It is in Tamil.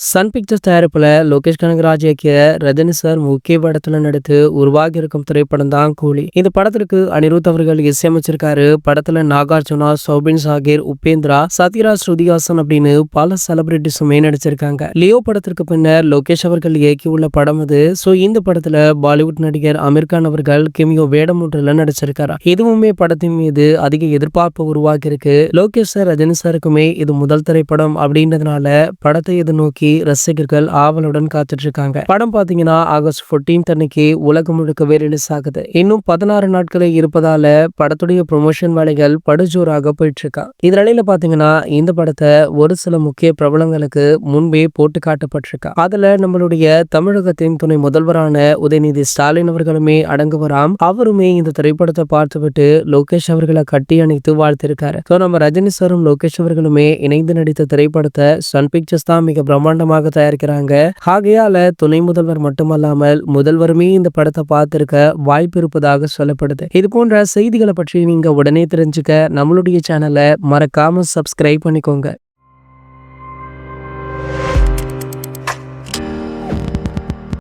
சன் பிக்சர்ஸ் தயாரிப்புல லோகேஷ் கனகராஜ் இயக்கிய ரஜினி சார் முக்கிய படத்துல நடித்து உருவாகி இருக்கும் திரைப்படம் தான் கூலி. இந்த படத்திற்கு அனிருத் அவர்கள் இசையமைச்சிருக்காரு. படத்துல நாகார்ஜுனா, சௌபின் சாகிர், உபேந்திரா, சத்யராஜ், ஸ்ருதிஹாசன் அப்படின்னு பல செலிபிரிட்டிஸுமே நடிச்சிருக்காங்க. லியோ படத்திற்கு பின்னர் லோகேஷ் அவர்கள் இயக்கியுள்ள படம் அது. இந்த படத்துல பாலிவுட் நடிகர் அமீர் கான் அவர்கள் கிமியோ வேடமூன்றுல நடிச்சிருக்காரு. இதுவுமே படத்தின் மீது அதிக எதிர்பார்ப்பு உருவாகி இருக்கு. லோகேஷ் சார், ரஜினி சாருக்குமே இது முதல் திரைப்படம் அப்படின்றதுனால படத்தை எதிர்நோக்கி ரசிகர்கள் ஆவலுடன் காத்துட்டு இருக்காங்க. படம் பாத்தீங்கன்னா ஆகஸ்ட் 14 அன்னைக்கு உலகம் முழுக்கவே ரிலீஸ் ஆகுது. இன்னும் 16 நாட்களே இருப்பதால படத்துடைய ப்ரொமோஷன் வேலைகள் படுஜோராக போயிட்டு இருக்கா. இதனால பாத்தீங்கன்னா இந்த படத்தை ஒரு சில முக்கிய பிரபலங்களுக்கு முன்பே போட்டு காட்டப்பட்டிருக்கா. அதுல நம்மளுடைய தமிழகத்தின் துணை முதல்வரான உதயநிதி ஸ்டாலின் அவர்களுமே அடங்குவராம். அவருமே இந்த திரைப்படத்தை பார்த்துவிட்டு லோகேஷ் அவர்களை கட்டி அணைத்து வாழ்த்திருக்காரு. நம்ம ரஜினி சாரும் லோகேஷ் அவர்களுமே இணைந்து நடித்த திரைப்படத்தை சன் பிக்சர்ஸ் தான் மிக பிரம்மாண்டமாக தயாரிக்கிறாங்க. ஆகையால துணை முதல்வர் மட்டுமல்லாமல் முதல்வருமே இந்த படத்தை பார்த்திருக்க வாய்ப்பு இருப்பதாக சொல்லப்படுது. இது போன்ற செய்திகளை பற்றி நீங்க உடனே தெரிஞ்சுக்க நம்மளுடைய சேனலை மறக்காம சப்ஸ்கிரைப் பண்ணிக்கோங்க.